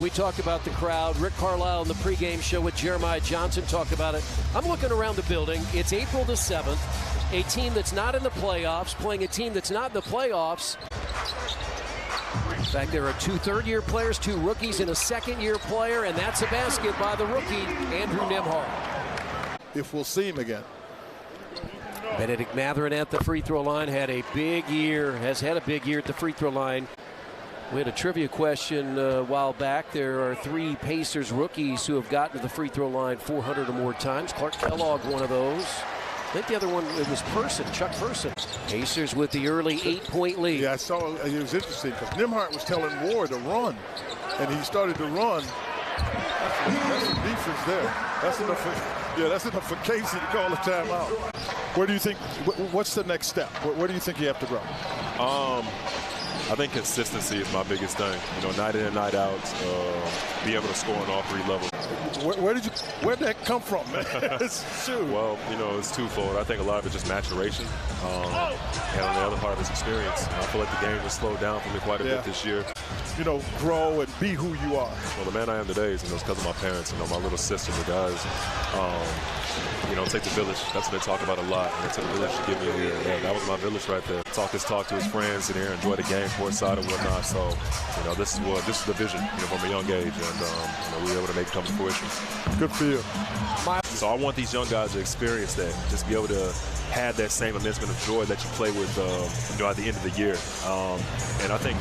We talked about the crowd. Rick Carlisle in the pregame show with Jeremiah Johnson talked about it. I'm looking around the building. It's April the 7th. A team that's not in the playoffs playing a team that's not in the playoffs. In fact, there are 2 third-year players, 2 rookies, and a second-year player, and that's a basket by the rookie, Andrew Nembhard. If we'll see him again. Bennedict Mathurin at the free throw line has had a big year at the free throw line. We had a trivia question a while back. There are 3 Pacers rookies who have gotten to the free throw line 400 or more times. Clark Kellogg, one of those. I think the other one, it was Chuck Person. Pacers with the early 8-point lead. Yeah, I saw it was interesting because Nembhard was telling Ward to run, and he started to run. That's some defense there. That's enough for Casey to call a timeout. Where do you think, what's the next step? Where do you think you have to grow? I think consistency is my biggest thing. You know, night in and night out, be able to score on all 3 levels. Where'd that come from, man? Well, you know, it's twofold. I think a lot of it just maturation, and on the other part is experience. I feel like the game has slowed down for me quite a bit this year. You know, grow and be who you are. Well, the man I am today is, because of my parents. You know, my little sister, the guys. You know, take the village. That's what they talk about a lot. And it took a village to get me here. Yeah, that was my village right there. Talk to his friends in here, enjoy the game, courtside and whatnot. So, you know, this is the vision, you know, from a young age, and you know, we were able to make it come to fruition. Good for you. So I want these young guys to experience that, just be able to have that same immense of joy that you play with, you know, at the end of the year. And I think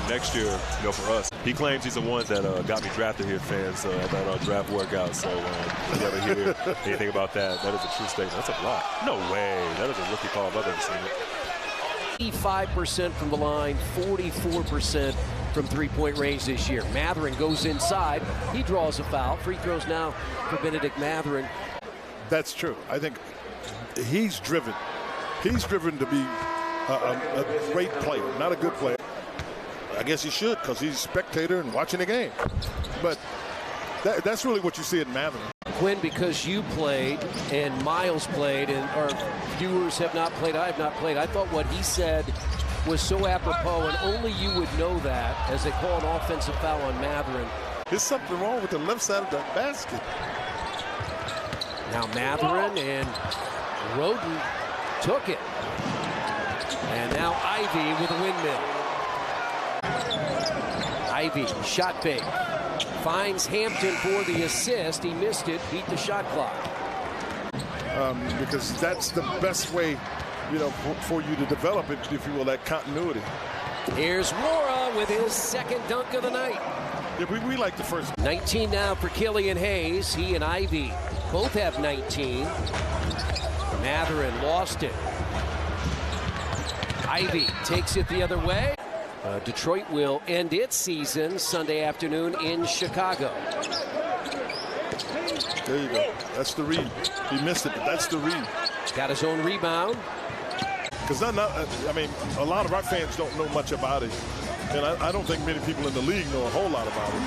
next year, you know, for us, he claims he's the one that got me drafted here, fans, at that draft workout. So if you ever hear anything about that, that is a true statement. That's a block. No way. That is a rookie call if I've ever seen it. 85% from the line, 44% from three-point range this year. Mathurin goes inside. He draws a foul. Free throws now for Bennedict Mathurin. That's true. I think he's driven. He's driven to be a great player, not a good player. I guess he should, because he's a spectator and watching the game. But that's really what you see in Mathurin. Quinn, because you played and Miles played and our viewers have not played, I have not played, I thought what he said was so apropos, and only you would know that, as they call an offensive foul on Mathurin. There's something wrong with the left side of that basket. Now Mathurin and Roden took it. And now Ivy with a windmill. Ivy, shot fake. Finds Hampton for the assist. He missed it, beat the shot clock. Because that's the best way, you know, for you to develop it, if you will, that continuity. Here's Wara with his second dunk of the night. Yeah, we like the first. 19 now for Killian Hayes. He and Ivy both have 19. Mathurin lost it. Ivy takes it the other way. Detroit will end its season Sunday afternoon in Chicago. There you go. That's the read. He missed it, but that's the read. Got his own rebound. Because I mean, a lot of our fans don't know much about it. And I don't think many people in the league know a whole lot about it.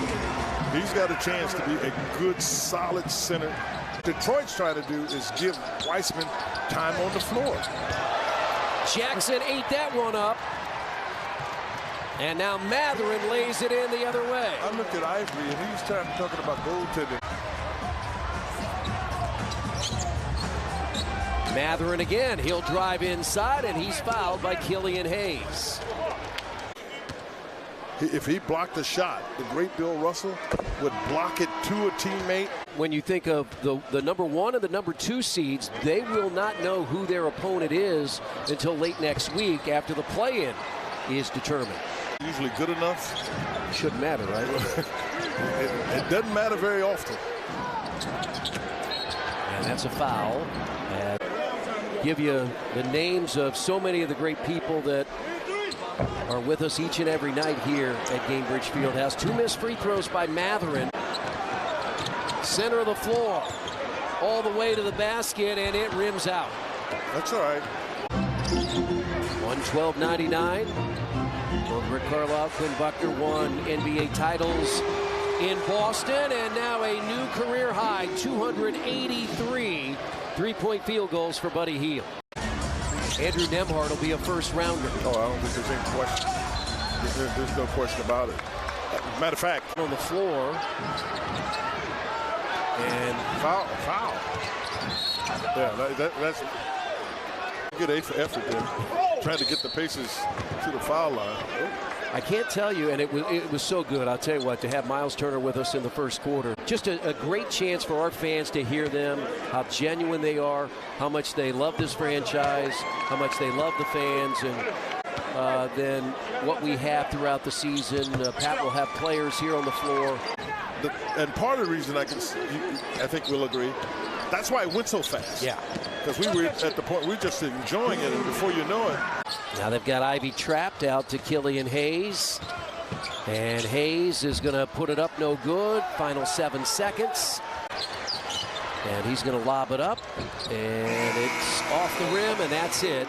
But he's got a chance to be a good, solid center. What Detroit's trying to do is give Weissman time on the floor. Jackson ate that one up. And now Mathurin lays it in the other way. I looked at Ivory, and he was talking about goaltending. Mathurin again. He'll drive inside, and he's fouled by Killian Hayes. If he blocked the shot, the great Bill Russell would block it to a teammate. When you think of the number 1 and the number 2 seeds, they will not know who their opponent is until late next week after the play-in is determined. Usually good enough. Shouldn't matter, right? it doesn't matter very often. And that's a foul. And give you the names of so many of the great people that are with us each and every night here at Gainbridge Fieldhouse. 2 missed free throws by Mathurin. Center of the floor. All the way to the basket, and it rims out. That's all right. 112.99. Both Rick Carlisle, Quinn Buckner won NBA titles in Boston, and now a new career high, 283 three-point field goals for Buddy Hield. Andrew Nembhard will be a first rounder. Oh, I don't think there's any question. There's no question about it. Matter of fact, on the floor. And foul. Yeah, that's a good effort there. Trying to get the Pacers to the foul line. I can't tell you, and it was so good. I'll tell you what, to have Miles Turner with us in the first quarter. Just a great chance for our fans to hear them, how genuine they are, how much they love this franchise, how much they love the fans, and then what we have throughout the season. Pat will have players here on the floor. And part of the reason I think we'll agree, that's why it went so fast. Yeah. Because we were at the point, we're just enjoying it, and before you know it. Now they've got Ivy trapped out to Killian Hayes. And Hayes is going to put it up, no good. Final 7 seconds. And he's going to lob it up. And it's off the rim, and that's it.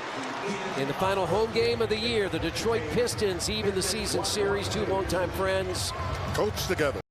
In the final home game of the year, the Detroit Pistons even the season series. Two longtime friends. Coach together.